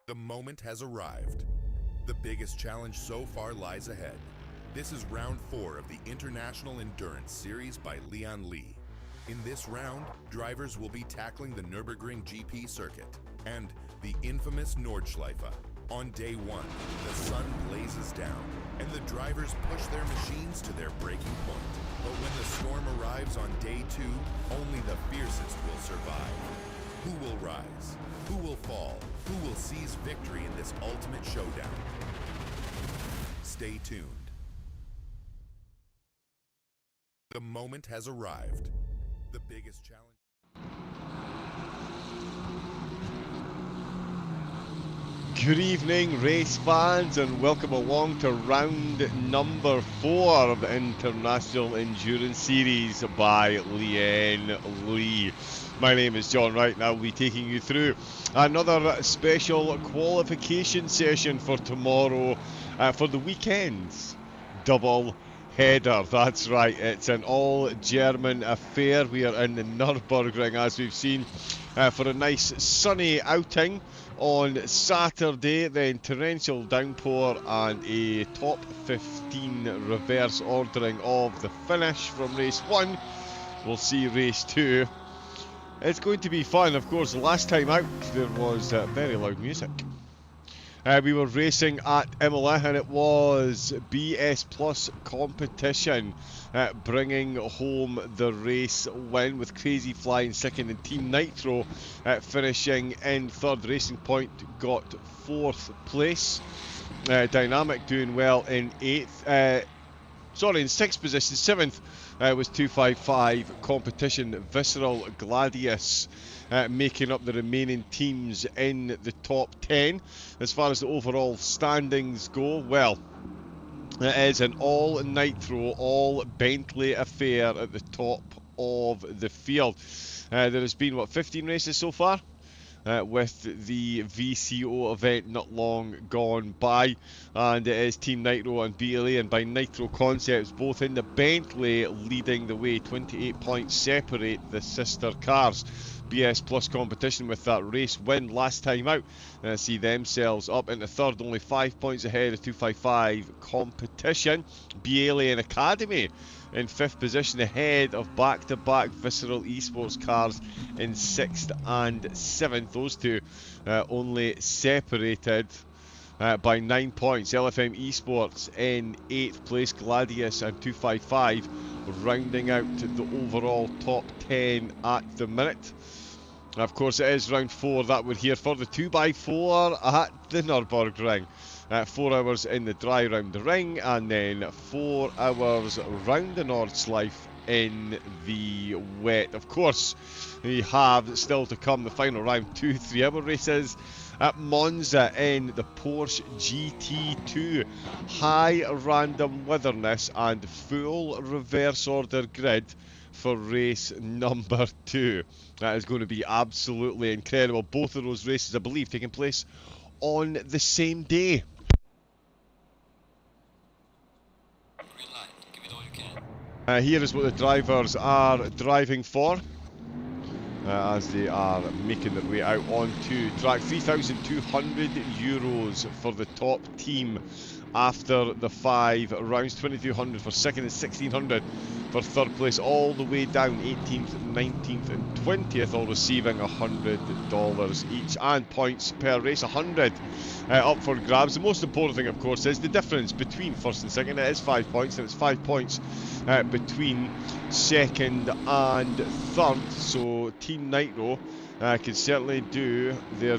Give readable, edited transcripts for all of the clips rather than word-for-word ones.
The moment has arrived. The biggest challenge so far lies ahead. This is round 4 of the International Endurance Series by Lian. In this round, drivers will be tackling the Nürburgring GP circuit and the infamous Nordschleife. On day 1, the sun blazes down and the drivers push their machines to their breaking point. But when the storm arrives on day 2, only the fiercest will survive. Who will rise? Who will fall? Who will seize victory in this ultimate showdown? Stay tuned. The moment has arrived. The biggest challenge. Good evening, race fans, and welcome along to round number 4 of the International Endurance Series by Lian. My name is John Wright, and I'll be taking you through another special qualification session for tomorrow for the weekend's double header. That's right, it's an all-German affair. We are in the Nürburgring, as we've seen, for a nice sunny outing on Saturday, then torrential downpour and a top 15 reverse ordering of the finish from race 1. We'll see race 2. It's going to be fun. Of course, last time out there was very loud music. We were racing at Imola, and it was BS Plus competition bringing home the race win, with Crazy Flying second and Team Nitro finishing in third. Racing Point got 4th place. Dynamic doing well in 8th. In 6th position. 7th was 255 competition. Visceral Gladius making up the remaining teams in the top 10. As far as the overall standings go, well, it is an all Nitro, all Bentley affair at the top of the field. There has been, 15 races so far? With the VCO event not long gone by, and it is Team Nitro and BLA, and by Nitro Concepts both in the Bentley leading the way. 28 points separate the sister cars. BS Plus competition with that race win last time out see themselves up into third, only 5 points ahead of 255 competition. BLA and Academy in 5th position, ahead of back-to-back Visceral Esports cars in 6th and 7th. Those two only separated by 9 points. LFM Esports in 8th place, Gladius and 255 rounding out the overall top 10 at the minute. Of course, it is round 4 that we're here for, the 2x4 at the Nürburgring. 4 hours in the dry round the ring, and then 4 hours round the Nordschleife in the wet. Of course, we have still to come the final round, 2 3-hour races at Monza in the Porsche GT2. High random witherness and full reverse order grid for race number 2. That is going to be absolutely incredible. Both of those races, I believe, taking place on the same day. Here is what the drivers are driving for as they are making their way out onto track. €3,200 for the top team after the 5 rounds. 2,200 for second and 1,600 for third place, all the way down 18th, 19th and 20th, all receiving $100 each, and points per race, 100 up for grabs. The most important thing, of course, is the difference between first and second. It is 5 points, and it's 5 points between second and third. So Team Nitro can certainly do their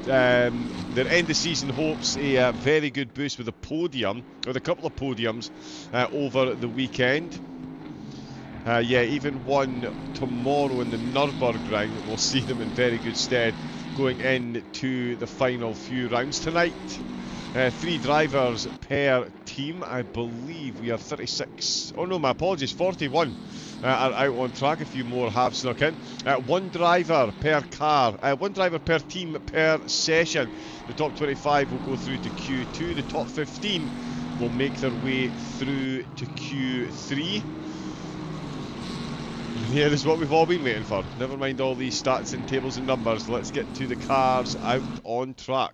end of season hopes a very good boost with a podium, with a couple of podiums over the weekend. Yeah, even one tomorrow in the Nürburgring will see them in very good stead going into the final few rounds tonight. 3 drivers per team. I believe we are 36. Oh no, my apologies, 41 are out on track. A few more have snuck in. 1 driver per car, 1 driver per team per session. The top 25 will go through to Q2. The top 15 will make their way through to Q3. Here is what we've all been waiting for. Never mind all these stats and tables and numbers. Let's get to the cars out on track.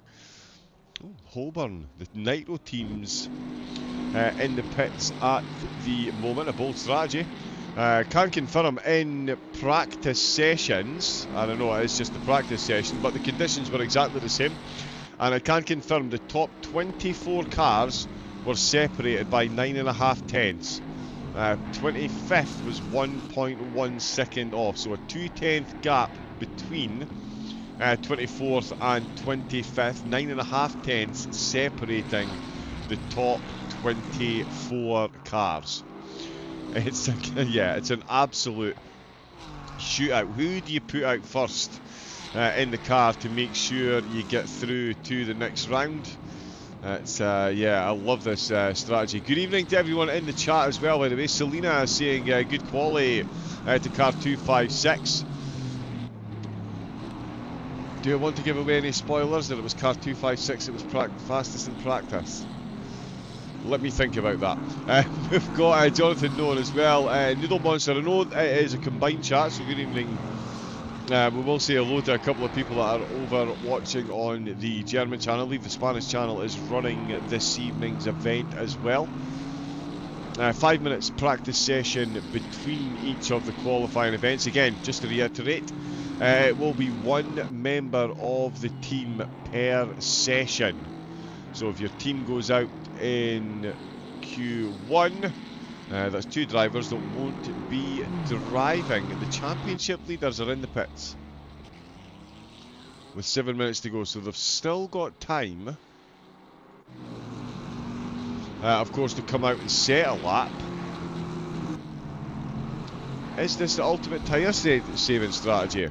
Oh, Holborn, the Nitro teams in the pits at the moment. A bold strategy. Can confirm in practice sessions, I don't know, it's just the practice session, but the conditions were exactly the same. And I can confirm the top 24 cars were separated by 9.5 tenths. 25th was 1.1 second off, so a 2/10 gap between 24th and 25th, 9.5 tenths separating the top 24 cars. It's an absolute shootout. Who do you put out first in the car to make sure you get through to the next round? I love this strategy. Good evening to everyone in the chat as well, by the way. Selena saying good quality to car 256. Do I want to give away any spoilers that it was car 256 that was fastest in practice? Let me think about that. We've got Jonathan Nolan as well. Noodle Monster, I know it is a combined chat, so good evening. We will say hello to a couple of people that are over watching on the German channel. I believe the Spanish channel is running this evening's event as well. 5 minutes practice session between each of the qualifying events. Again, just to reiterate, it will be 1 member of the team per session. So if your team goes out in Q1, that's 2 drivers that won't be driving. The championship leaders are in the pits with 7 minutes to go, so they've still got time, of course, to come out and set a lap. Is this the ultimate tyre saving strategy?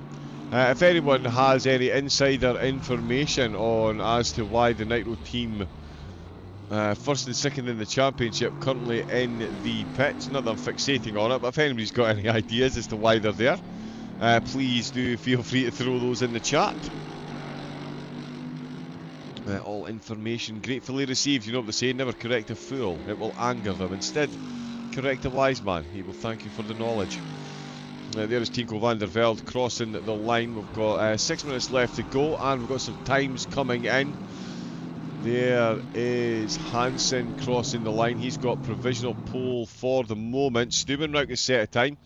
If anyone has any insider information on as to why the Nitro team first and second in the championship currently in the pits, not that I'm fixating on it, but if anybody's got any ideas as to why they're there, please do feel free to throw those in the chat. All information gratefully received. You know what they say, never correct a fool, it will anger them. Instead, correct a wise man, he will thank you for the knowledge. There is Tico van der Velde crossing the line. We've got 6 minutes left to go, and we've got some times coming in. There is Hansen crossing the line. He's got provisional pole for the moment. Stubenrauch is set a time,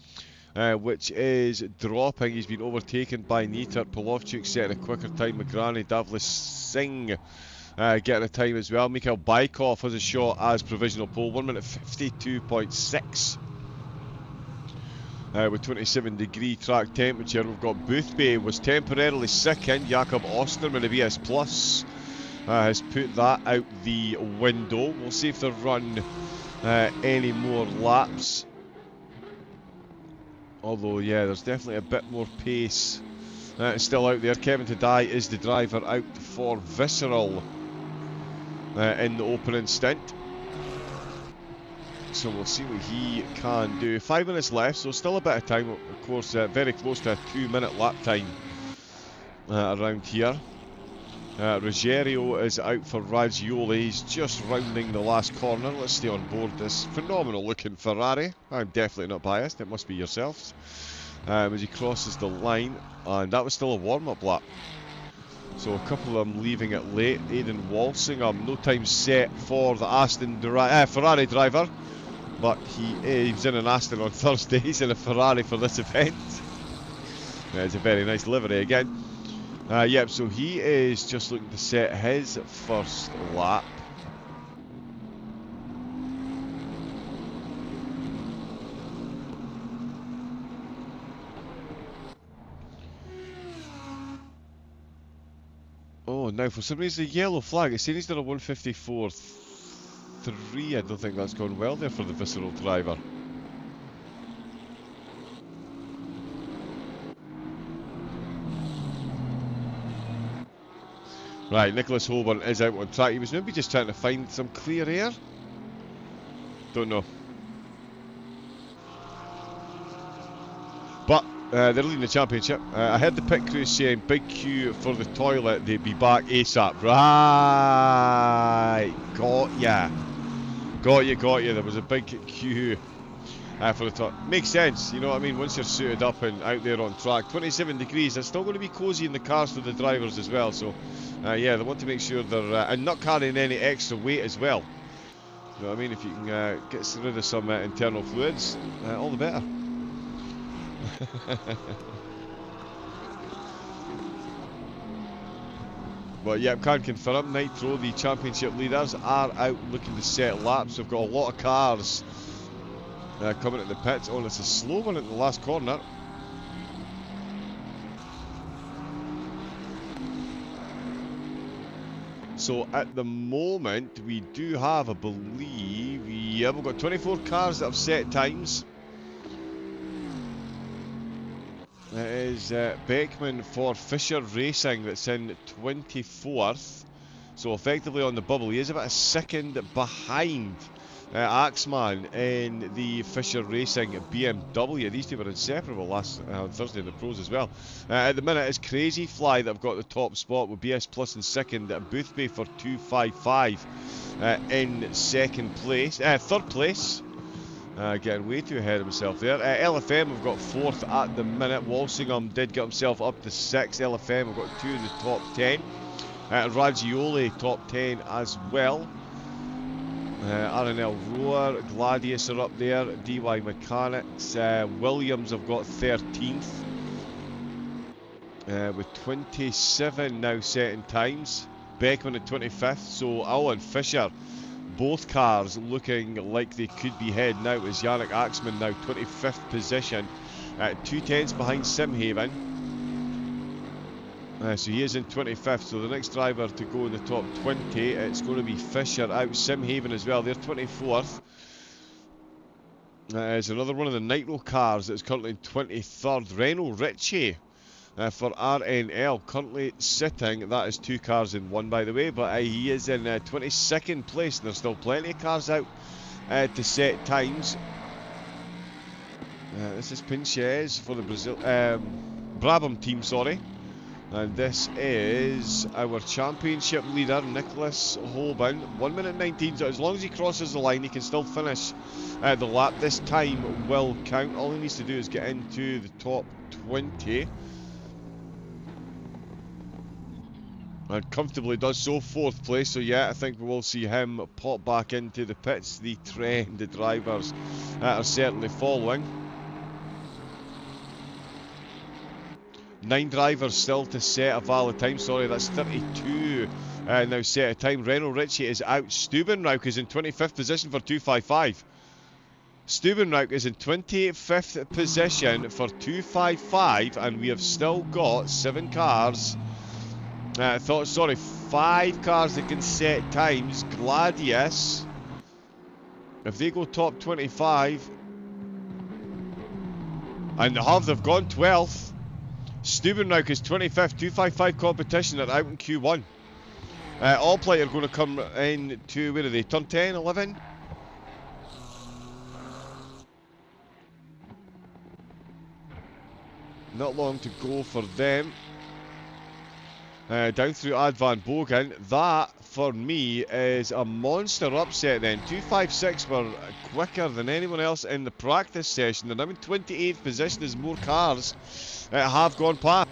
which is dropping. He's been overtaken by Nieter. Polovchuk setting a quicker time. Magrani, Davlis Singh getting a time as well. Mikhail Baikov has a shot as provisional pole. 1 minute 52.6. With 27-degree track temperature. We've got Boothby was temporarily sick in. Jakob Osterman of ES Plus has put that out the window. We'll see if they run any more laps. Although, yeah, there's definitely a bit more pace still out there. Kevin Tadai is the driver out for Visceral in the opening stint. So we'll see what he can do. 5 minutes left, so still a bit of time. Of course, very close to a 2-minute lap time around here. Ruggiero is out for Raggioli. He's just rounding the last corner. Let's stay on board this phenomenal looking Ferrari. I'm definitely not biased, it must be yourselves. As he crosses the line, and that was still a warm-up lap. So a couple of them leaving it late. Aidan Walsingham, no time set for the Ferrari driver. But he was in an Aston on Thursday. He's in a Ferrari for this event. It's a very nice livery again. Yep, so he is just looking to set his first lap. Oh, now for some reason the yellow flag, it's saying he's done a 154.3. I don't think that's gone well there for the Visceral driver. Right, Nicholas Holborn is out on track. He was maybe just trying to find some clear air. Don't know. But they're leading the championship. I heard the pit crew saying big queue for the toilet. They'd be back ASAP. Right, got ya. Got you. There was a big queue for the toilet. Makes sense, you know what I mean? Once you're suited up and out there on track. 27 degrees. It's still going to be cosy in the cars for the drivers as well. So. Yeah, they want to make sure they're and not carrying any extra weight as well. You know what I mean? If you can get rid of some internal fluids, all the better. But yeah, can confirm Nitro, the championship leaders, are out looking to set laps. We've got a lot of cars coming at the pits. Oh, it's a slow one at the last corner. So at the moment, we do have, I believe, yeah, we've got 24 cars that have set times. It is Beckman for Fisher Racing that's in 24th. So effectively on the bubble, he is about a second behind Axman in the Fisher Racing BMW. These two were inseparable last Thursday in the pros as well. At the minute, it's Crazy Fly that have got the top spot with BS Plus in second. Boothby for 255 in second place, third place. Getting way too ahead of himself there. LFM have got fourth at the minute. Walsingham did get himself up to sixth. LFM have got two in the top 10. Raggioli top 10 as well. RNL Roar, Gladius are up there, DY Mechanics, Williams have got 13th, with 27 now set in times, Beckman at 25th, so Owen Fisher, both cars looking like they could be heading out as Yannick Axman now 25th position, 2/10 behind Simhaven. So he is in 25th, so the next driver to go in the top 20, it's going to be Fisher out. Simhaven as well, they're 24th. There's another one of the Nitro cars that's currently in 23rd. Renault Ritchie for RNL, currently sitting, that is two cars in one by the way, but he is in 22nd place, and there's still plenty of cars out to set times. This is Pinches for the Brabham team, sorry. And this is our championship leader, Nicholas Holborn. 1 minute 19, so as long as he crosses the line, he can still finish the lap. This time will count. All he needs to do is get into the top 20. And comfortably does so, 4th place. So yeah, I think we will see him pop back into the pits. The trend the drivers are certainly following. 9 drivers still to set a valid time. Sorry, that's 32 now set a time. Renault Ritchie is out. Stubenrauk is in 25th position for 255. Stubenrauk is in 25th position for 255, and we have still got 7 cars. 5 cars that can set times. Gladius, if they go top 25, and they've gone 12th. Stubenrauk is 25th, 255 competition are out in Q1. Allplate are going to come in to, where are they, turn 10, 11? Not long to go for them. Down through Advan Bogan. That, for me, is a monster upset then. 256 were quicker than anyone else in the practice session. They're now in 28th position as more cars have gone past.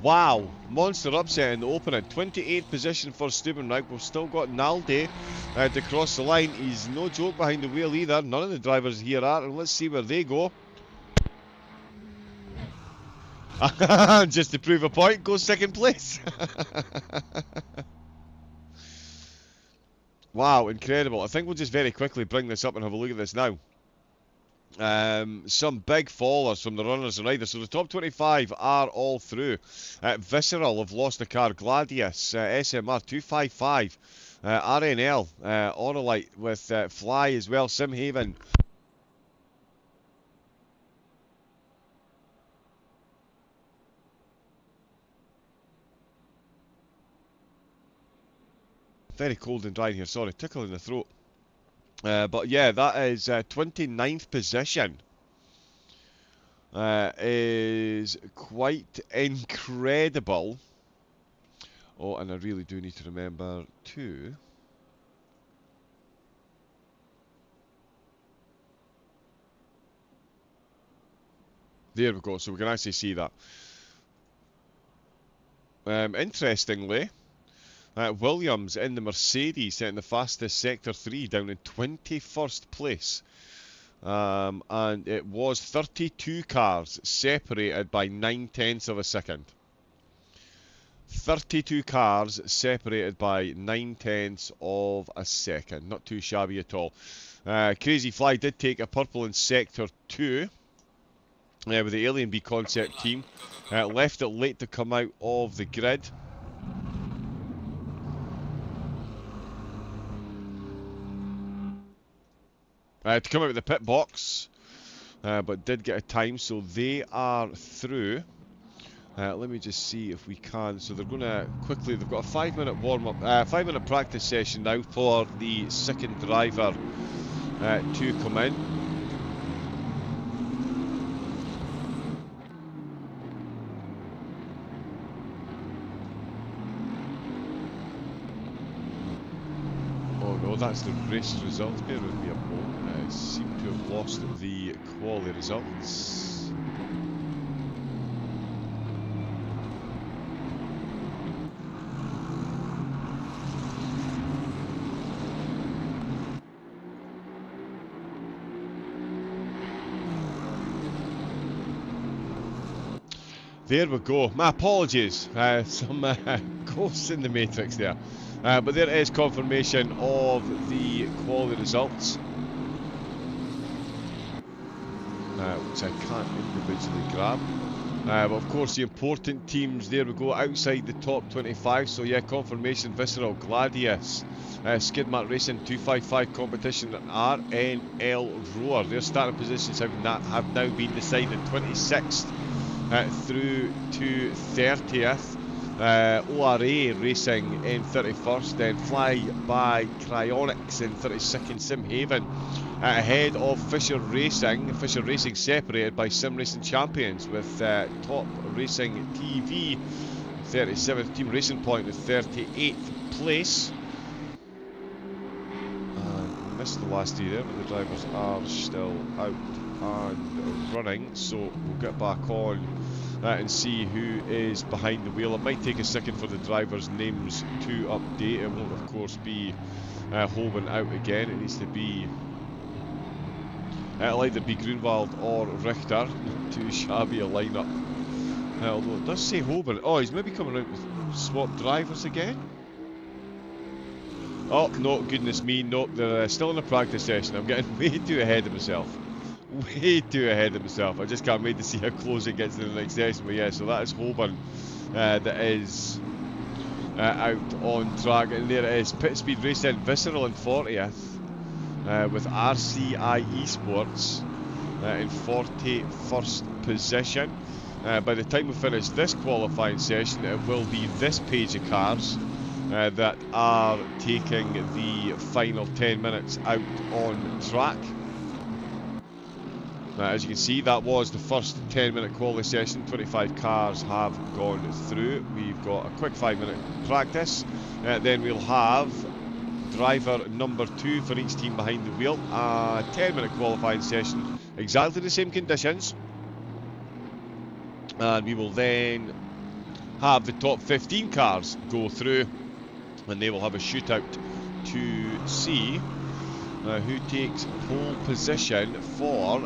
Wow, monster upset in the opening. 28th position for Stubenrauk. We've still got Nalde to cross the line. He's no joke behind the wheel either. None of the drivers here are. And let's see where they go. Just to prove a point, goes 2nd place. Wow, incredible. I think we'll just very quickly bring this up and have a look at this now. Some big fallers from the runners and riders. So the top 25 are all through. Visceral have lost a car. Gladius, SMR 255. RNL, Oralite with Fly as well. Simhaven. Very cold and dry in here. Sorry, tickle in the throat. But yeah, that is 29th position. Is quite incredible. Oh, and I really do need to remember to... There we go, so we can actually see that. Interestingly, Williams in the Mercedes setting the fastest Sector 3 down in 21st place. And it was 32 cars separated by 9/10 of a second. 32 cars separated by 9/10 of a second. Not too shabby at all. Crazy Fly did take a purple in Sector 2 with the Alien B concept team. Left it late to come out of the grid. To come out of the pit box, but did get a time, so they are through. Let me just see if we can. So they're going to quickly, they've got a 5-minute warm-up, 5-minute practice session now for the 2nd driver to come in. Oh no, that's the race results. Bear with me a moment. Seem to have lost the quality results. There we go. My apologies. Some ghosts in the matrix there. But there is confirmation of the quality results. Which I can't individually grab. But of course the important teams, there we go, outside the top 25. So yeah, confirmation, Visceral, Gladius, Skidmat Racing, 255 competition, RNL Roar. Their starting positions have now been decided. 26th through to 30th. ORA Racing in 31st, then Fly by Cryonics in 32nd, Simhaven ahead of Fisher Racing. Fisher Racing separated by Sim Racing Champions with Top Racing TV 37th, Team Racing Point in 38th place. Missed the last two there, but the drivers are still out and running, so we'll get back on and see who is behind the wheel. It might take a second for the drivers' names to update. It won't, of course, be Hoban out again. It needs to be it'll either be Grunwald or Richter. Not too shabby a lineup. Although it does say Hoban. Oh, he's maybe coming out with swap drivers again. Oh, no, goodness me, no, they're still in a practice session. I'm getting way too ahead of myself. Way too ahead of myself. I just can't wait to see how close it gets to the next session. But yeah, so that is Hoban that is out on track. And there it is, Pit Speed Racing, Visceral in 40th, with RCI Esports in 41st position. By the time we finish this qualifying session, it will be this page of cars that are taking the final 10 minutes out on track. As you can see, that was the first 10-minute quality session. 25 cars have gone through. We've got a quick 5-minute practice. Then we'll have driver number 2 for each team behind the wheel. A 10-minute qualifying session, exactly the same conditions. And we will then have the top 15 cars go through, and they will have a shootout to see who takes pole position for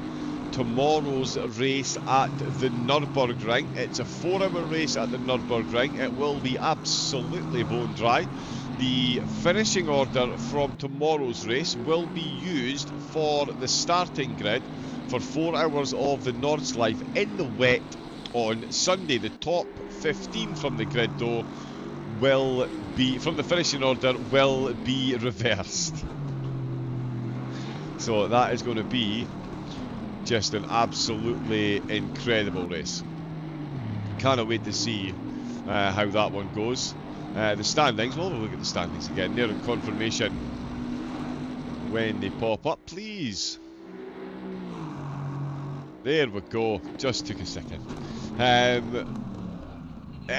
tomorrow's race at the Nürburgring. It's a 4-hour race at the Nürburgring. It will be absolutely bone dry. The finishing order from tomorrow's race will be used for the starting grid for 4 hours of the Nordschleife in the wet on Sunday. The top 15 from the grid, though, will be, from the finishing order, will be reversed. So that is going to be just an absolutely incredible race. Cannot wait to see how that one goes. The standings, we'll look at the standings again. They're in confirmation when they pop up, please. There we go. Just took a second. It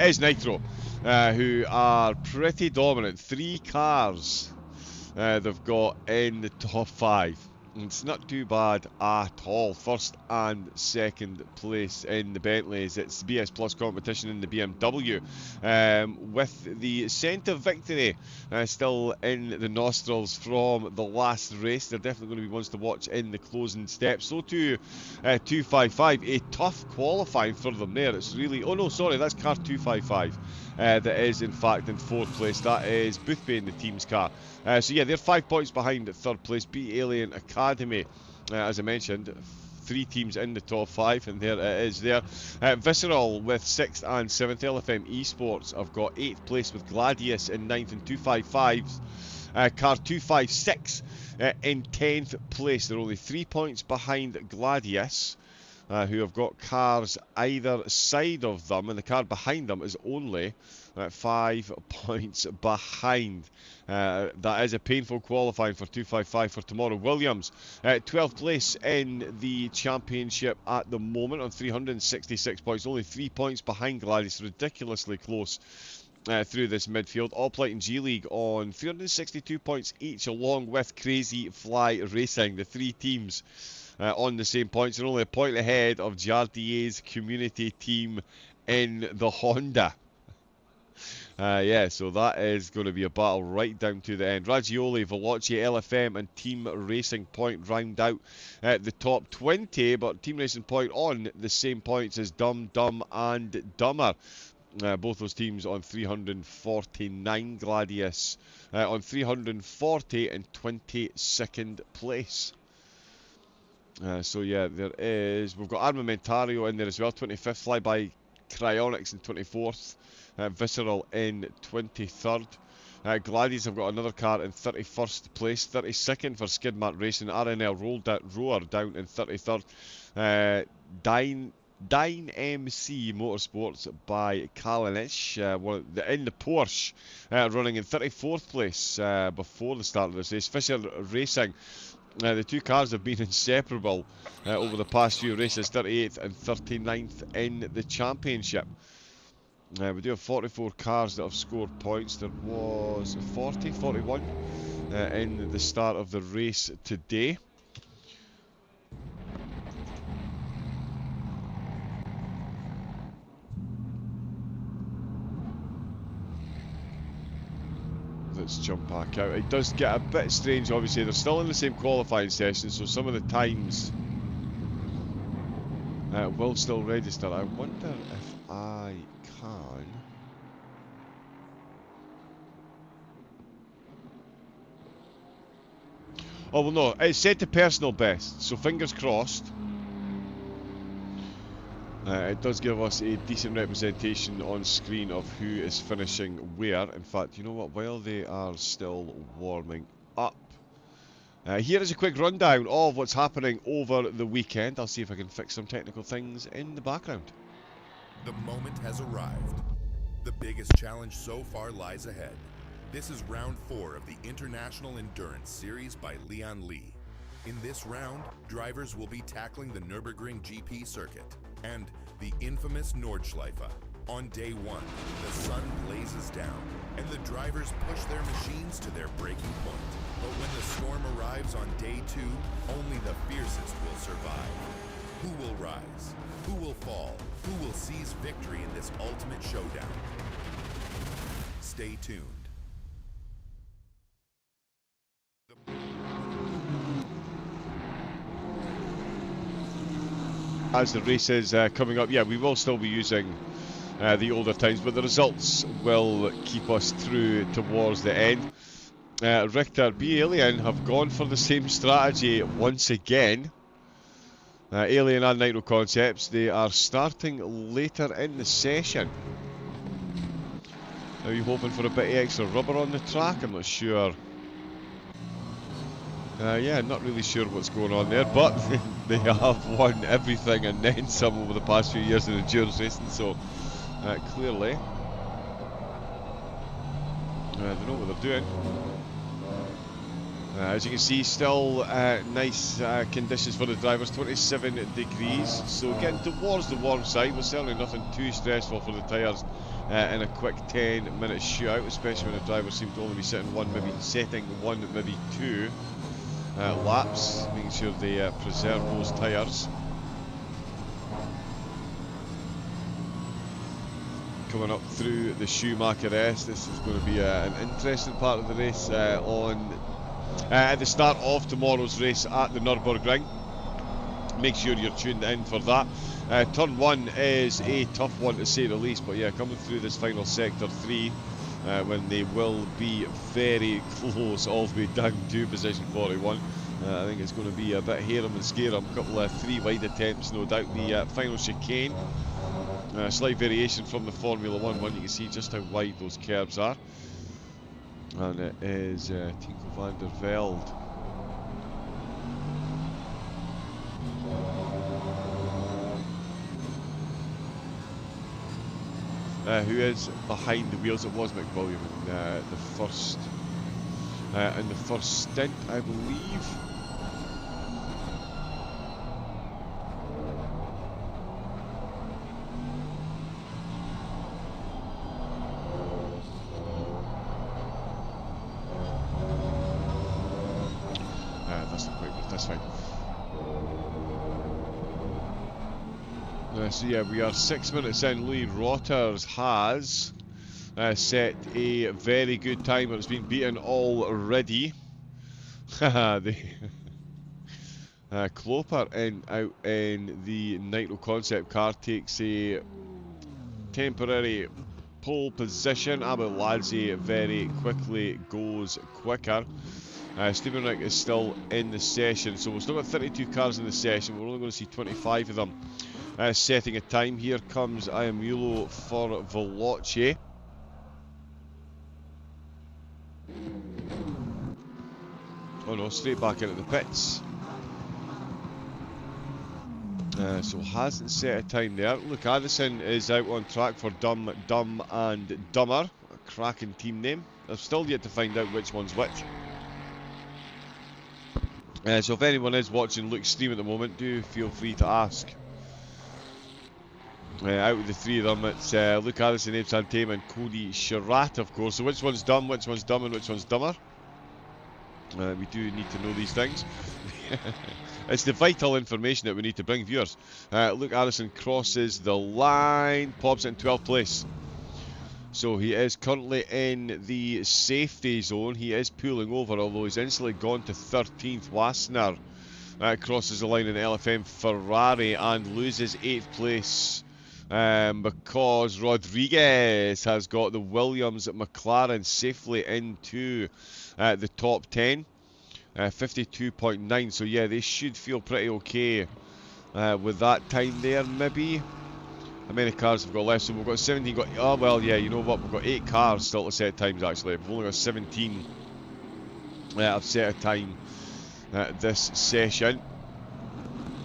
is Nitro, who are pretty dominant. 3 cars they've got in the top 5. It's not too bad at all. First and second place in the Bentleys. It's BS Plus competition in the BMW. With the centre victory still in the nostrils from the last race. They're definitely going to be ones to watch in the closing steps. So too 255. A tough qualifying for them there. It's really... Oh no, sorry, that's car 255. That is in fact in 4th place. That is Boothby in the team's car. So yeah, they're 5 points behind at 3rd place. Be Alien Academy, as I mentioned, 3 teams in the top 5, and there it is there. Visceral with 6th and 7th. LFM Esports have got 8th place with Gladius in 9th and 255's. Car 256 in 10th place. They're only 3 points behind Gladius, who have got cars either side of them, and the car behind them is only 5 points behind. That is a painful qualifying for 255 for tomorrow. Williams, 12th place in the championship at the moment on 366 points, only 3 points behind Gladys, ridiculously close through this midfield. Alplight and G League on 362 points each, along with Crazy Fly Racing, the 3 teams on the same points, and only a point ahead of Jardier's community team in the Honda. Yeah, so that is going to be a battle right down to the end. Raggioli, Veloci, LFM and Team Racing Point round out the top 20, but Team Racing Point on the same points as Dumb, Dumb and Dumber. Both those teams on 349, Gladius on 340 and 22nd place. So yeah, there is, we've got Armamentario in there as well, 25th, Flyby Cryonics in 24th, Visceral in 23rd. Gladius have got another car in 31st place, 32nd for Skidmart Racing, RNL Roar down in 33rd. Dine MC Motorsports by Kalinic in the Porsche, running in 34th place before the start of this race. Fisher Racing, the 2 cars have been inseparable over the past few races, 38th and 39th in the championship. We do have 44 cars that have scored points. There was 41 in the start of the race today. let's jump back out. It does get a bit strange, obviously. They're still in the same qualifying session, so some of the times will still register. I wonder if I can... Oh, well, no. It's set to personal best, so fingers crossed. It does give us a decent representation on screen of who is finishing where. In fact, you know what? While they are still warming up, here is a quick rundown of what's happening over the weekend. I'll see if I can fix some technical things in the background. The moment has arrived. The biggest challenge so far lies ahead. This is round 4 of the International Endurance Series by Lian. In this round, drivers will be tackling the Nürburgring GP circuit and the infamous Nordschleife. On day 1, the sun blazes down and the drivers push their machines to their breaking point. But when the storm arrives on day 2, only the fiercest will survive. Who will rise? Who will fall? Who will seize victory in this ultimate showdown? Stay tuned. As the race is coming up, yeah, we will still be using the older times, but the results will keep us through towards the end. Richter B. Alien have gone for the same strategy once again. Alien and Nitro Concepts, they are starting later in the session. Are you hoping for a bit of extra rubber on the track? I'm not sure. Yeah, not really sure what's going on there, but they have won everything and then some over the past few years in endurance racing, so clearly they know what they're doing. As you can see, still nice conditions for the drivers, 27 degrees, so getting towards the warm side, but certainly nothing too stressful for the tyres in a quick 10-minute shootout, especially when the drivers seem to only be setting one, maybe two laps, making sure they preserve those tyres. Coming up through the Schumacher S, this is going to be an interesting part of the race at the start of tomorrow's race at the Nürburgring. Make sure you're tuned in for that. Turn 1 is a tough one to say the least, but yeah, coming through this final sector 3, when they will be very close all the way down to position 41. I think it's going to be a bit harem and scarum. A couple of 3 wide attempts, no doubt. The final chicane, slight variation from the Formula 1 one. You can see just how wide those curves are. And it is Tico van der Velde. Who is behind the wheels. It was McWilliam in the first stint, I believe. That's not quite, that's fine. So yeah, we are 6 minutes in. Louis Rotters has set a very good time. It's been beaten already. The Kloper out in the Nitro Concept car takes a temporary pole position. Abel Ladze very quickly goes quicker. Stevenrick is still in the session, so we've still got 32 cars in the session. We're only going to see 25 of them setting a time. Here comes Ayamulo for Veloce. Oh no, straight back into the pits. So hasn't set a time there. Luke Addison is out on track for Dumb, and Dumber. A cracking team name. I've still yet to find out which one's which. So if anyone is watching Luke's stream at the moment, do feel free to ask. Out of the 3 of them, it's Luke Addison, Abe Santame and Cody Sherratt, of course. So which one's dumb, which one's dumb, and which one's dumber? We do need to know these things. It's the vital information that we need to bring viewers. Luke Addison crosses the line, pops in 12th place. So he is currently in the safety zone. He is pulling over, although he's instantly gone to 13th. Wassenaar crosses the line in LFM Ferrari and loses 8th place because Rodriguez has got the Williams McLaren safely into the top 10. 52.9, so yeah, they should feel pretty okay with that time there, maybe. How many cars have got left? So we've got 17. Oh, well, yeah, you know what? We've got 8 cars still to set times, actually. We've only got 17 I've set a time this session.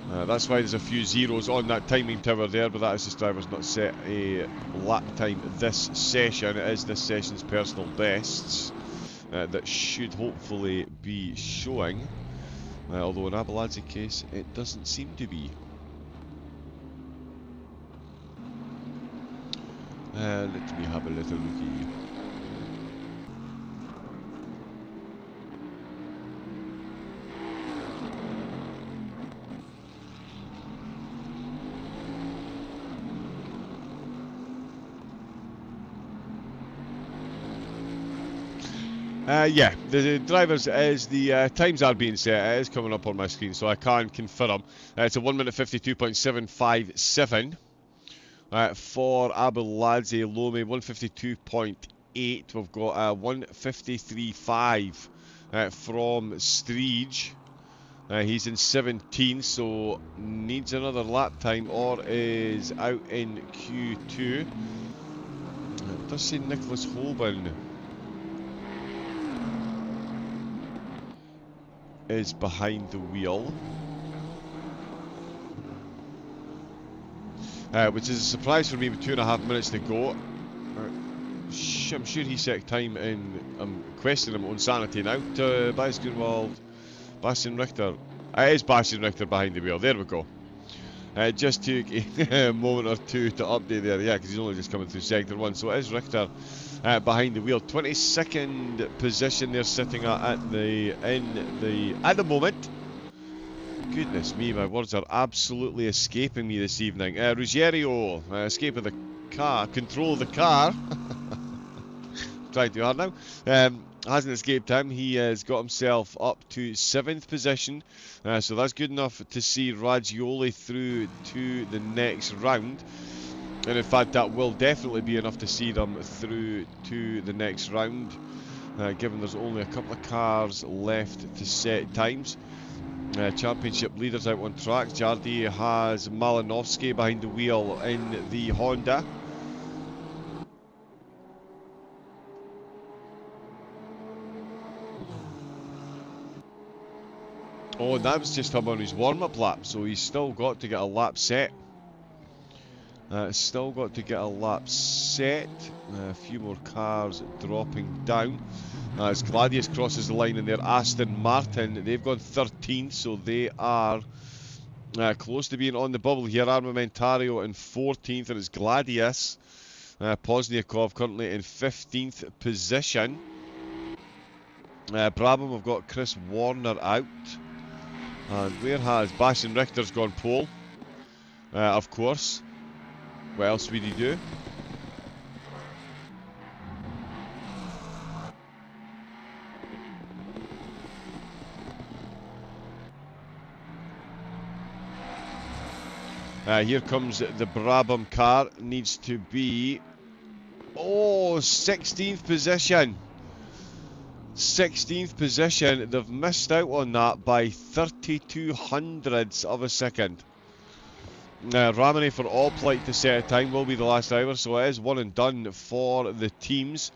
That's why there's a few zeros on that timing tower there, but that is just drivers not set a lap time this session. It is this session's personal bests that should hopefully be showing. Although in Abeladze's case, it doesn't seem to be. Let me have a little looky. Yeah, the drivers, as the times are being set, it is coming up on my screen, so I can confirm. It's a 1 minute 52.757 for Abeladze. Lome 152.8. We've got 153.5 from Streege. He's in 17th, so needs another lap time or is out in Q2. It does say Nicholas Holben is behind the wheel, which is a surprise for me with 2.5 minutes to go. I'm sure he set time in. I'm questioning my own sanity now. Bastian Richter. It is Bastian Richter behind the wheel. There we go. Just took a moment or two to update there, yeah, because he's only just coming through sector 1. So it is Richter behind the wheel. 22nd position they're sitting at the moment. Goodness me, my words are absolutely escaping me this evening. Ruggiero, escape of the car, control of the car. Trying too hard now. Hasn't escaped him. He has got himself up to 7th position. So that's good enough to see Raggioli through to the next round. And in fact, that will definitely be enough to see them through to the next round, given there's only a couple of cars left to set times. Championship leaders out on track. Jardy has Malinowski behind the wheel in the Honda. Oh, and that was just him on his warm-up lap, so he's still got to get a lap set. Still got to get a lap set. A few more cars dropping down. As Gladius crosses the line in their Aston Martin, they've gone 13th, so they are close to being on the bubble here. Armamentario in 14th, and it's Gladius. Pozniakov currently in 15th position. Brabham have got Chris Warner out. And where has Bastian Richter's gone pole? Of course. What else would he do? Here comes the Brabham car. Needs to be... Oh, 16th position. 16th position. They've missed out on that by 32 hundredths of a second. Ramone for Alplight to set a time will be the last driver, so it is one and done for the teams.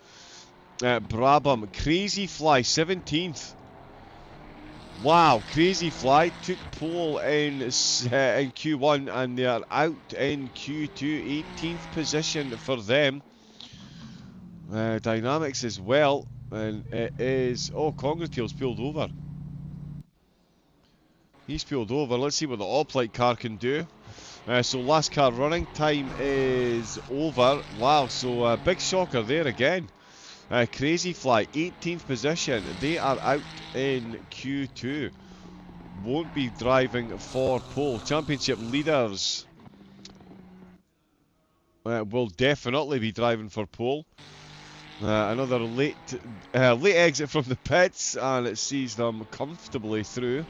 Brabham, Crazy Fly, 17th. Wow, Crazy Fly took pole in Q1 and they are out in Q2. 18th position for them. Dynamics as well, and it is... Oh, Congratail's pulled over. He's pulled over. Let's see what the Alplight car can do. So last car running time is over. Wow, so a big shocker there again. Crazy Fly, 18th position. They are out in Q2. Won't be driving for pole. Championship leaders. will definitely be driving for pole. Another late exit from the pits, and it sees them comfortably through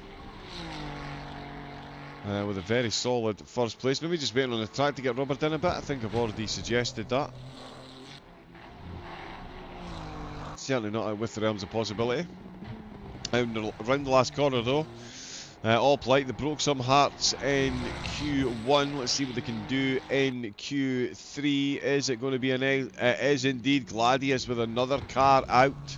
with a very solid first place. Maybe just waiting on the track to get rubbered in a bit. I think I've already suggested that. Certainly not out with the realms of possibility. Around the last corner though, all polite. They broke some hearts in Q1. Let's see what they can do in Q3. Is it going to be an is indeed Gladius with another car out.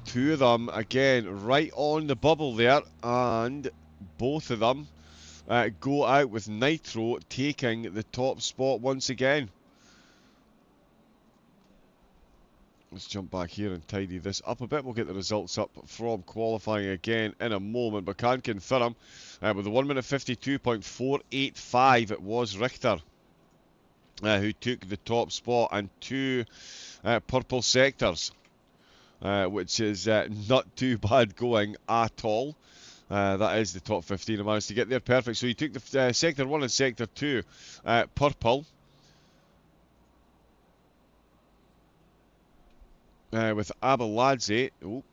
Two of them again right on the bubble there, and both of them go out with Nitro taking the top spot once again. Let's jump back here and tidy this up a bit. We'll get the results up from qualifying again in a moment, but can confirm with a 1 minute 52.485 it was Richter who took the top spot, and two purple sectors, which is not too bad going at all. That is the top 15. I managed to get there perfect. So you took the sector 1 and sector 2 purple. With Abeladze, with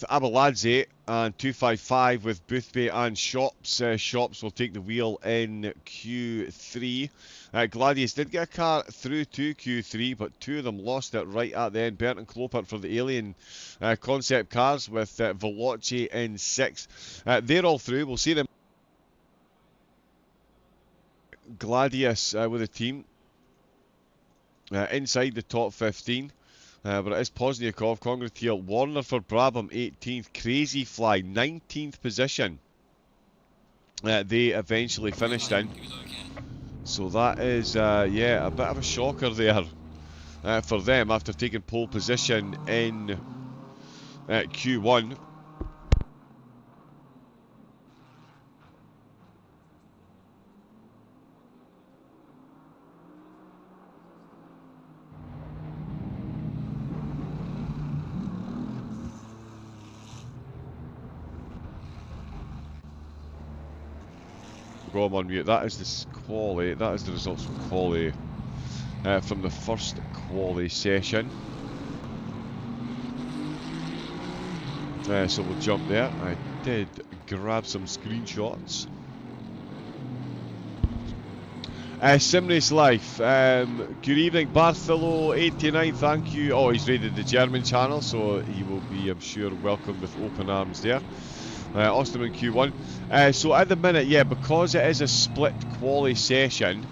Abeladze and 255 with Boothby and Shops. Shops will take the wheel in Q3. Gladius did get a car through to Q3, but two of them lost it right at the end. Bert and Clopert for the Alien concept cars with Veloci in 6th. They're all through. We'll see them. Gladius with a team inside the top 15, but it is Pozniakov, Congratiel, Warner for Brabham 18th, Crazy Fly 19th position. They eventually finished in, so that is yeah, a bit of a shocker there for them after taking pole position in Q1. Go on mute. That is the quali. That is the results from quali from the first quali session. So we'll jump there. I did grab some screenshots. Simrace Life. Good evening, Bartholo89. Thank you. Oh, he's raided the German channel, so he will be, I'm sure, welcomed with open arms there. Austin in Q1. So at the minute, yeah, because it is a split quali session,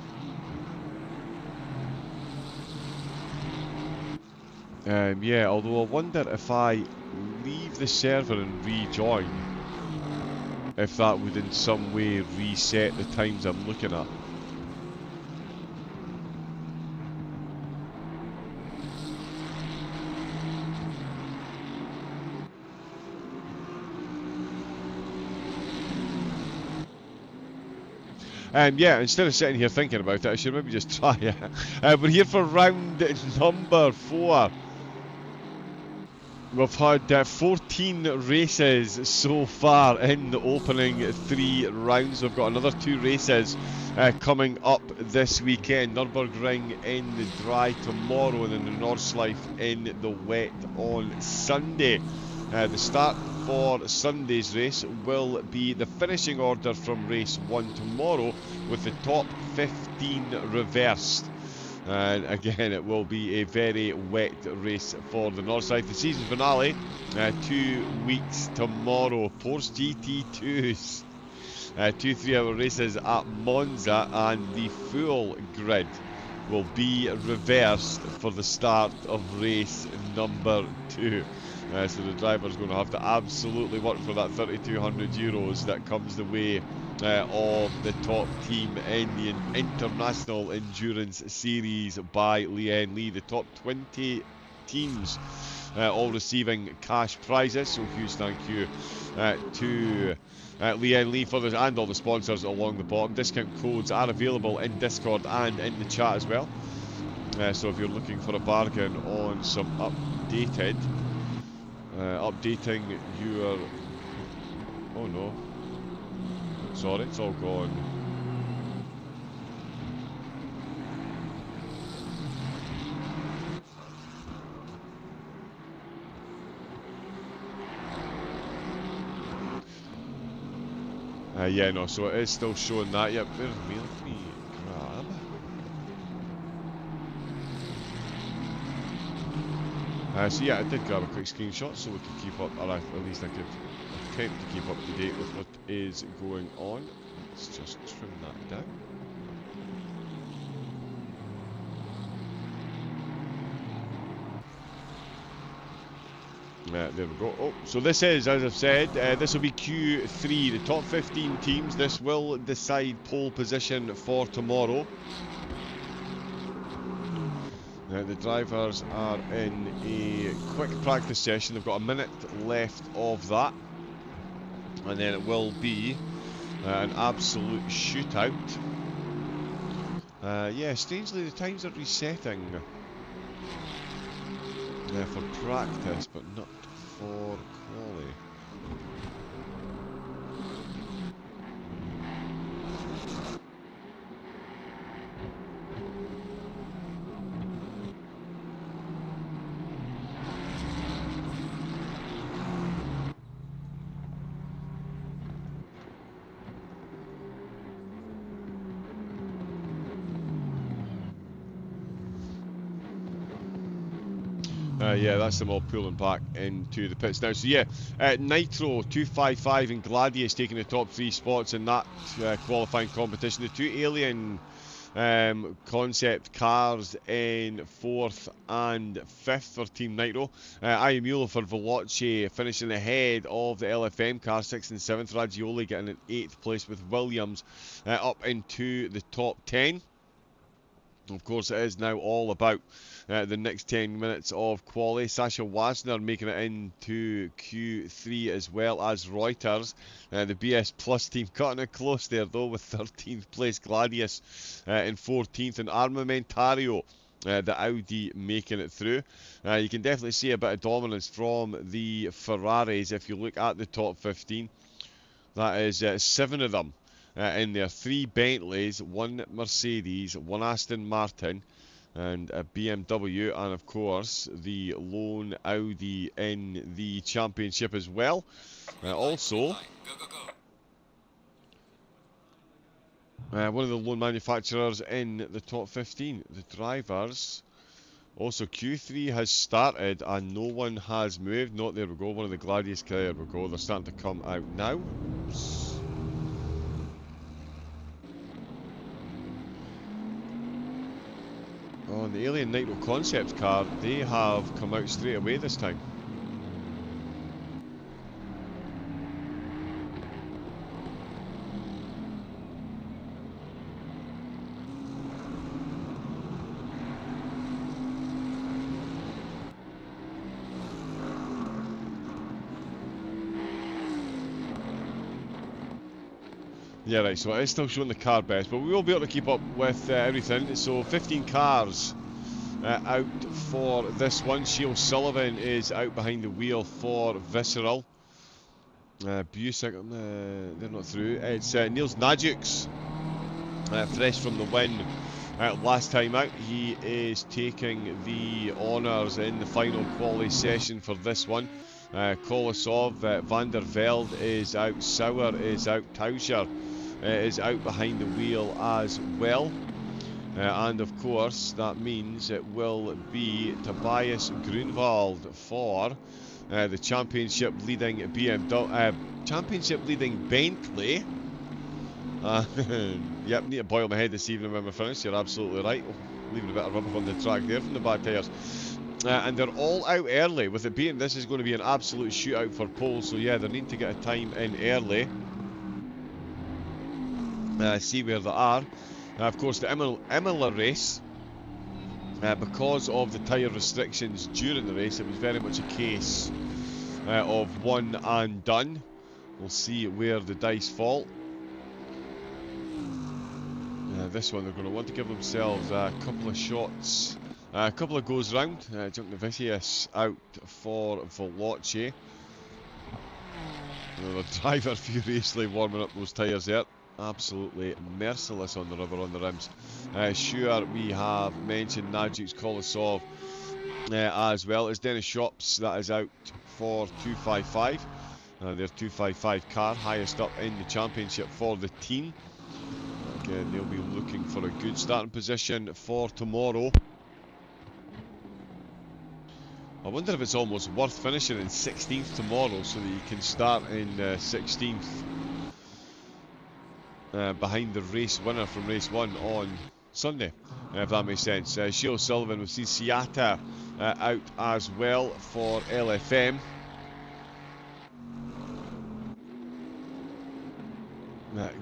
yeah, although I wonder if I leave the server and rejoin, if that would in some way reset the times I'm looking at. Yeah, instead of sitting here thinking about it, I should maybe just try it. We're here for round number 4. We've had 14 races so far in the opening 3 rounds. We've got another 2 races coming up this weekend. Nürburgring in the dry tomorrow, and then the Nordschleife in the wet on Sunday. The start for Sunday's race will be the finishing order from race 1 tomorrow, with the top 15 reversed. And again, it will be a very wet race for the Northside. The season finale, 2 weeks tomorrow. Porsche GT2s, 2 3-hour races at Monza, and the full grid will be reversed for the start of race number 2. So the driver's going to have to absolutely work for that €3,200 that comes the way of the top team in the International Endurance Series by Lian Li. The top 20 teams all receiving cash prizes. So huge thank you to Lian Li for this, and all the sponsors along the bottom. Discount codes are available in Discord and in the chat as well. So if you're looking for a bargain on some updating your Oh no. Sorry, it's all gone. Yeah, no, so it is still showing that. Yep, where's me? Let me grab. So yeah, I did grab a quick screenshot so we could keep up, or at least I could attempt to keep up to date with what is going on. Let's just trim that down. There we go. Oh, so this is, as I've said, this will be Q3, the top 15 teams. This will decide pole position for tomorrow. The drivers are in a quick practice session. They've got a minute left of that. And then it will be an absolute shootout. Yeah, strangely the times are resetting for practice, but not for quali. Yeah, that's them all pulling back into the pits now. So yeah, Nitro 255 and Gladius taking the top 3 spots in that qualifying competition. The 2 Alien concept cars in 4th and 5th for Team Nitro. Iamula for Veloce finishing ahead of the LFM car, 6th and 7th. Raggioli getting an 8th place with Williams up into the top 10. Of course, it is now all about the next 10 minutes of quali. Sasha Wasner making it into Q3 as well as Reuters. The BS Plus team cutting it close there though with 13th place Gladius in 14th, and Armamentario, the Audi, making it through. You can definitely see a bit of dominance from the Ferraris if you look at the top 15. That is 7 of them. In there, 3 Bentleys, 1 Mercedes, 1 Aston Martin, and a BMW, and of course the lone Audi in the championship as well. Also, one of the lone manufacturers in the top 15. The drivers. Also, Q3 has started and no one has moved. Not, there we go, one of the Gladius, there we go, they're starting to come out now. Oops. On the Alien Nitro concept car, they have come out straight away this time. Yeah, right, so it is still showing the car best, but we will be able to keep up with everything. So 15 cars out for this one. Shiel Sullivan is out behind the wheel for Visceral. Busick, they're not through. It's Niels Najuks, fresh from the win last time out. He is taking the honours in the final quali session for this one. Kolosov, Van der Velde is out, Sauer is out, Tauscher is out behind the wheel as well. And of course, that means it will be Tobias Grunwald for the championship leading championship leading Bentley. Yep, need to boil my head this evening when we're finished. You're absolutely right. Leaving a bit of rubber on the track there from the bad tyres. And they're all out early, with it being this is going to be an absolute shootout for pole. So yeah, they need to get a time in early. See where they are. Of course, the Imola race, because of the tyre restrictions during the race, it was very much a case of one and done. We'll see where the dice fall. This one, they're going to want to give themselves a couple of shots, a couple of goes round. Junknavicius out for Veloce. The driver furiously warming up those tyres there. Absolutely merciless on the rubber on the rims. Sure, we have mentioned Nagic Kolosov as well as Dennis Shops. That is out for 255. Their 255 car, highest up in the championship for the team. Again, they'll be looking for a good starting position for tomorrow. I wonder if it's almost worth finishing in 16th tomorrow so that you can start in 16th behind the race winner from race 1 on Sunday, if that makes sense. Shea Sullivan, we've seen Siata out as well for LFM.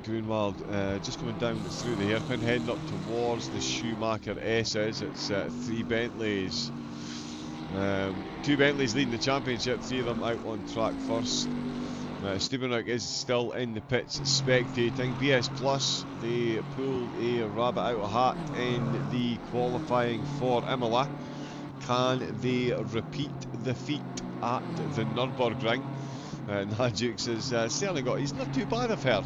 Grunwald just coming down through the hairpin, heading up towards the Schumacher S's. It's 3 Bentleys. 2 Bentleys leading the championship, 3 of them out on track first. Stevenrock is still in the pits spectating. BS Plus, they pulled a rabbit out of hat in the qualifying for Imola. Can they repeat the feat at the Nürburgring? Nagic has certainly got, he's not too bad, I've heard.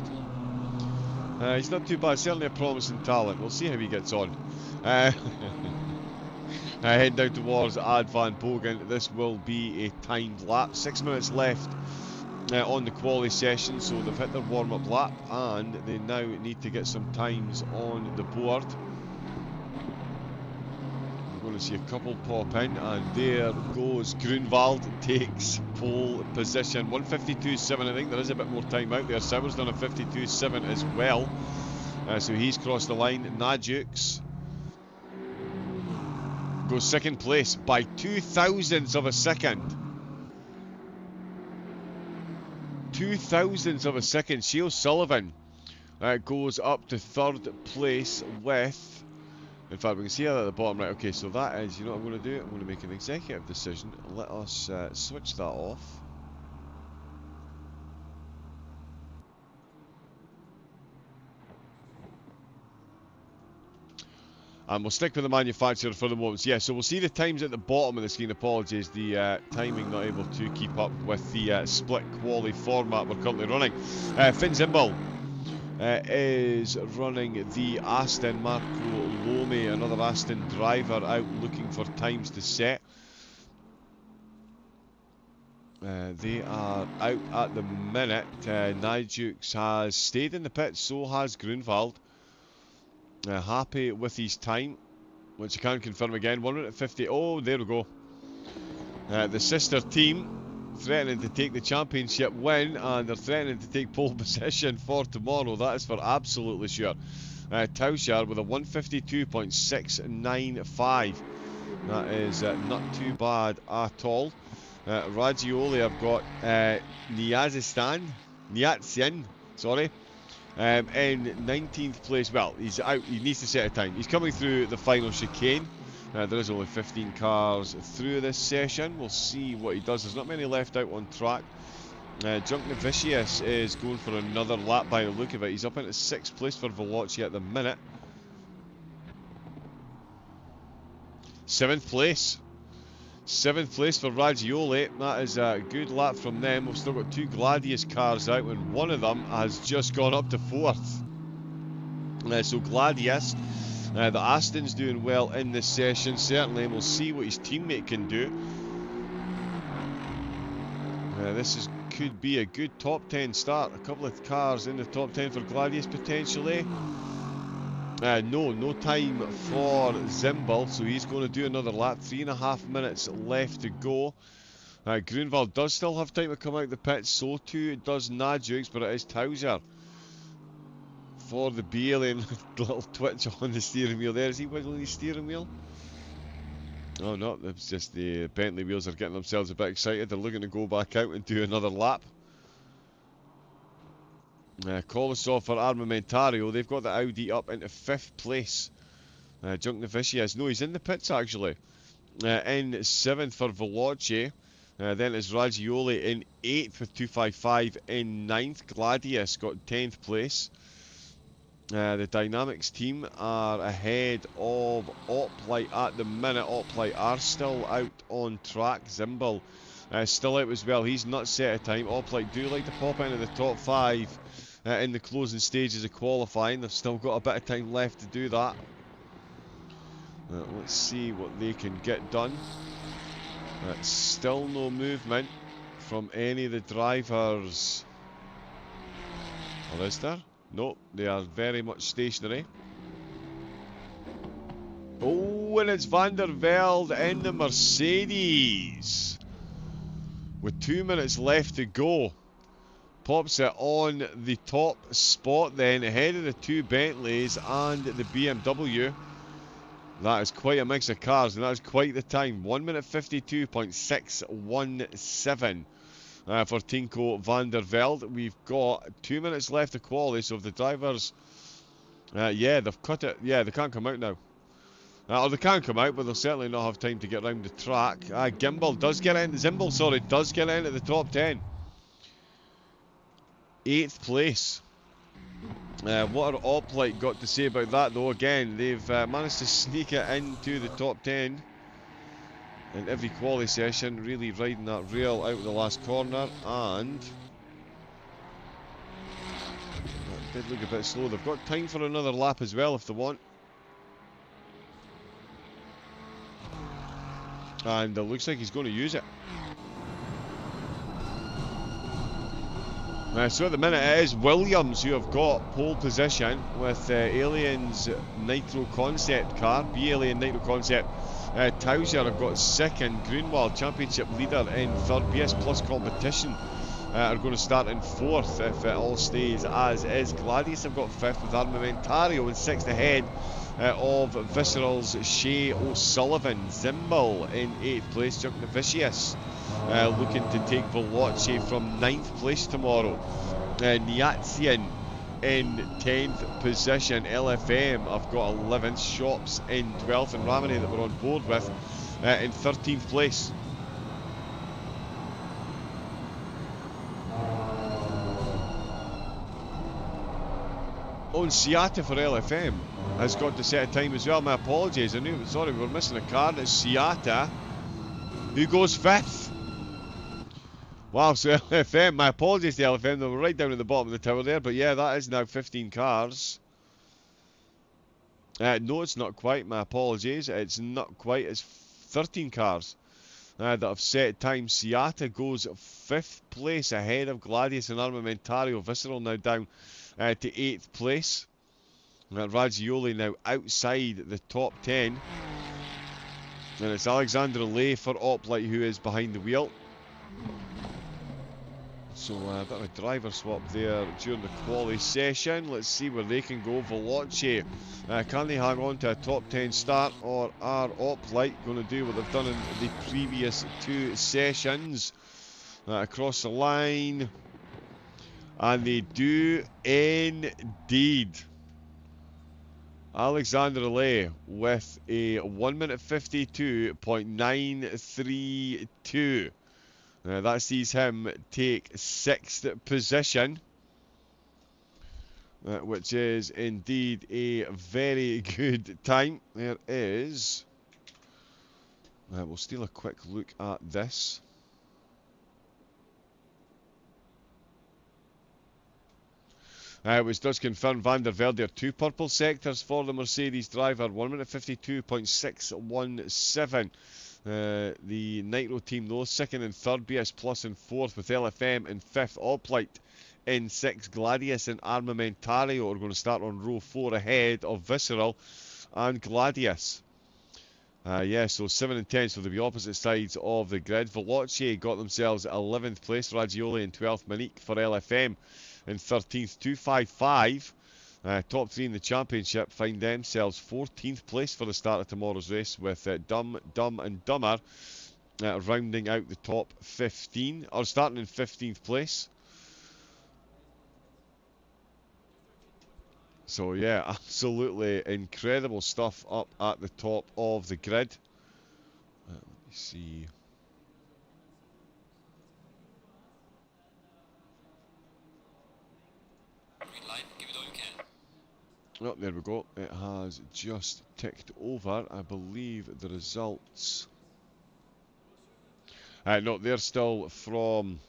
He's not too bad, certainly a promising talent. We'll see how he gets on. Heading down towards Ad Van Bogen. This will be a timed lap. 6 minutes left on the quali session, so they've hit their warm-up lap and they now need to get some times on the board. We're going to see a couple pop in, and there goes Grunwald, takes pole position. 152.7, I think there is a bit more time out there. Sauer's done a 52.7 as well, so he's crossed the line. Nagic goes second place by 0.02 of a second. 0.02 of a second. Shea Sullivan goes up to third place with, in fact we can see that at the bottom right. Okay, so that is, you know what I'm going to do? I'm going to make an executive decision. Let us switch that off. And we'll stick with the manufacturer for the moment. So, yeah, so we'll see the times at the bottom of the screen. Apologies, the timing not able to keep up with the split quali format we're currently running. Finn Zimbal is running the Aston. Marco Lomi, another Aston driver, out looking for times to set. They are out at the minute. Nagic has stayed in the pit, so has Grunwald. Happy with his time, which I can confirm again. 1 minute 50. Oh, there we go. The sister team threatening to take the championship win, and they're threatening to take pole position for tomorrow. That is for absolutely sure. Tauschar with a 152.695. That is not too bad at all. Ragioli, I've got Niatsian, sorry. In 19th place. Well, he's out, he needs to set a time. He's coming through the final chicane. There is only 15 cars through this session. We'll see what he does. There's not many left out on track. Junknevicius is going for another lap by the look of it. He's up into 6th place for Veloci at the minute. 7th place. 7th place for Ragioli. That is a good lap from them. We've still got 2 Gladius cars out, and one of them has just gone up to 4th. So Gladius, the Aston's doing well in this session, certainly. We'll see what his teammate can do. This could be a good top 10 start. A couple of cars in the top 10 for Gladius potentially. No time for Zimbal, so he's going to do another lap. 3.5 minutes left to go. Grunwald does still have time to come out the pits, so too does Nagic, but it is Tauschar for the B-Alien. Little twitch on the steering wheel there. Is he wiggling his steering wheel? Oh no, it's just the Bentley wheels are getting themselves a bit excited. They're looking to go back out and do another lap. Kolosov for Armamentario, they've got the Audi up into 5th place. Junknevicius, no, he's in the pits actually. In 7th for Veloci. Then it's Ragioli in 8th with 255 in 9th. Gladius got 10th place. The Dynamics team are ahead of Oplite at the minute. Oplite are still out on track. Zimbal Still out as well. He's not set a time. Oplite do like to pop into the top 5 in the closing stages of qualifying. They've still got a bit of time left to do that. Let's see what they can get done. Still no movement from any of the drivers. Or is there? Nope, they are very much stationary. Oh, and it's Van der Velde in the Mercedes. With 2 minutes left to go. Pops it on the top spot then, ahead of the 2 Bentleys and the BMW. That is quite a mix of cars, and that is quite the time. 1 minute 52.617 for Tinko van der Velde. We've got 2 minutes left to qualify, so if the drivers... yeah, they've cut it. Yeah, they can't come out now. Or they can come out, but they'll certainly not have time to get round the track. Zimbel does get into the top 10. 8th place. What are Oplite got to say about that, though? Again, they've managed to sneak it into the top 10 in every quali session, really riding that rail out of the last corner, and that did look a bit slow. They've got time for another lap as well if they want. And it looks like he's going to use it. So at the minute it is Williams who have got pole position with Alien's Nitro Concept car, B-Alien Nitro Concept. Towser have got second, Grunwald Championship leader in third, BS Plus Competition are going to start in fourth if it all stays as is. Gladius have got fifth with Armamentario in sixth ahead of Visceral's Shea O'Sullivan. Zimbel in 8th place, Chuck Novicius looking to take Veloce from 9th place tomorrow. Niatsian in 10th position. LFM have got 11th, Shops in 12th, and Ramani that we're on board with in 13th place. Oh, and Seata for LFM has got to set a time as well. My apologies, sorry, we were missing a card. It's Seata who goes 5th. Wow, so LFM, my apologies to LFM, they were right down at the bottom of the tower there, but yeah, that is now 15 cars. No, it's not quite, my apologies, it's not quite, it's 13 cars that have set time. Seata goes 5th place ahead of Gladius and Armamentario. Visceral now down to 8th place. Raggioli now outside the top 10. And it's Alexander Lay for Oplite who is behind the wheel. So a bit of a driver swap there during the quali session. Let's see where they can go. Veloce, can they hang on to a top 10 start, or are Oplite going to do what they've done in the previous 2 sessions? Across the line. And they do indeed. Alexander Lay with a 1 minute 52.932. That sees him take 6th position, which is indeed a very good time. There is... we'll steal a quick look at this. Which does confirm Van der Velde are 2 purple sectors for the Mercedes driver. 1 minute 52.617. The Nitro team, though, 2nd and 3rd, BS Plus in 4th, with LFM in 5th, Oplite in 6th. Gladius and Armamentario are going to start on row 4 ahead of Visceral and Gladius. Yeah, so 7 and 10, so they'll be opposite sides of the grid. Veloce got themselves 11th place, Raggioli in 12th, Monique for LFM in 13th, 255. Top 3 in the championship find themselves 14th place for the start of tomorrow's race, with Dumb, and Dumber rounding out the top 15, or starting in 15th place. So yeah, absolutely incredible stuff up at the top of the grid. Let me see. Oh, there we go. It has just ticked over. I believe the results. No, they're still from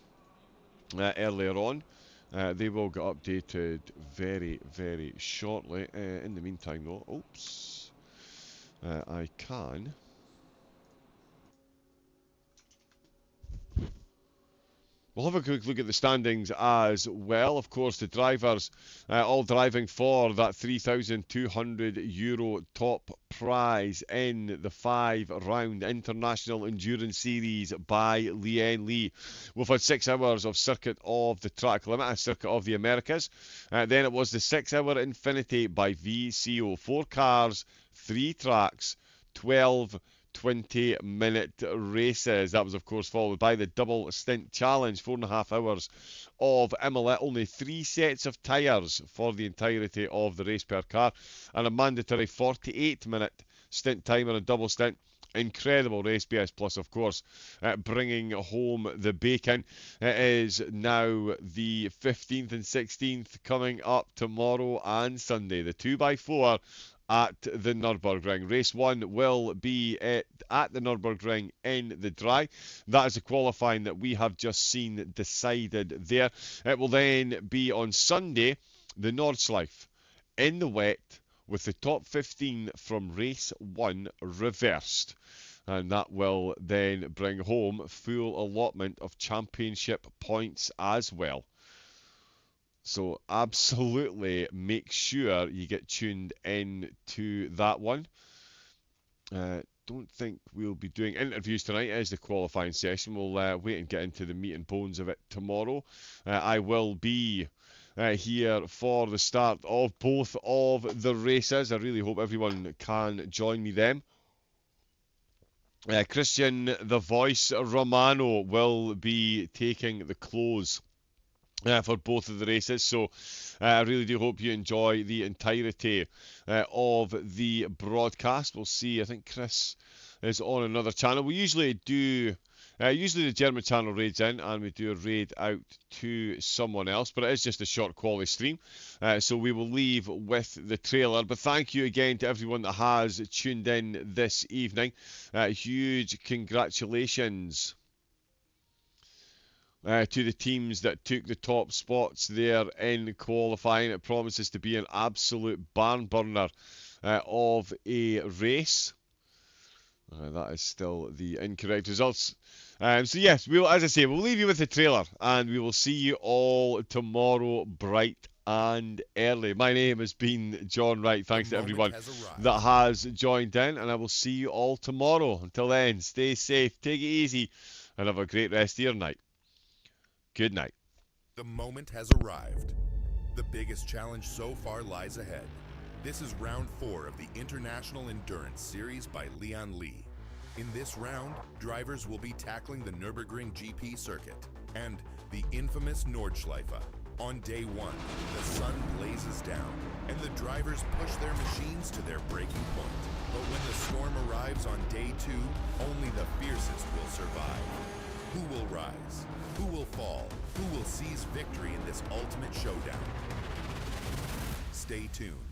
earlier on. They will get updated very, very shortly. In the meantime, though, oops, I can. We'll have a quick look at the standings as well. Of course, the drivers all driving for that €3,200 top prize in the 5-round International Endurance Series by Lian Li. We've had 6 hours of Circuit of the Track Limit, a Circuit of the Americas. Then it was the 6-hour Infinity by VCO. 4 cars, 3 tracks, 12 20-minute races. That was, of course, followed by the double stint challenge, 4.5 hours of Imola, only 3 sets of tyres for the entirety of the race per car, and a mandatory 48-minute stint time on a double stint. Incredible race. BS Plus, of course, bringing home the bacon. It is now the 15th and 16th coming up tomorrow and Sunday, the 2x4 at the Nürburgring. Race 1 will be at the Nürburgring in the dry. That is the qualifying that we have just seen decided there. It will then be on Sunday, the Nordschleife in the wet, with the top 15 from race 1 reversed. And that will then bring home full allotment of championship points as well. So absolutely make sure you get tuned in to that one. Don't think we'll be doing interviews tonight as the qualifying session. We'll wait and get into the meat and bones of it tomorrow. I will be here for the start of both of the races. I really hope everyone can join me then. Christian the Voice Romano will be taking the close for both of the races, so I really do hope you enjoy the entirety of the broadcast. We'll see. I think Chris is on another channel. We usually do usually the German channel raids in and we do a raid out to someone else, but it is just a short quality stream, so we will leave with the trailer. But thank you again to everyone that has tuned in this evening. Huge congratulations to the teams that took the top spots there in qualifying. It promises to be an absolute barn burner of a race. That is still the incorrect results. So yes, as I say, we'll leave you with the trailer, and we will see you all tomorrow bright and early. My name has been John Wright. Thanks to everyone that has joined in, and I will see you all tomorrow. Until then, stay safe, take it easy, and have a great rest of your night. Good night. The moment has arrived. The biggest challenge so far lies ahead. This is round 4 of the International Endurance Series by Lian Li. In this round, drivers will be tackling the Nürburgring GP circuit and the infamous Nordschleife. On day 1, the sun blazes down and the drivers push their machines to their breaking point. But when the storm arrives on day 2, only the fiercest will survive. Who will rise? Who will fall? Who will seize victory in this ultimate showdown? Stay tuned.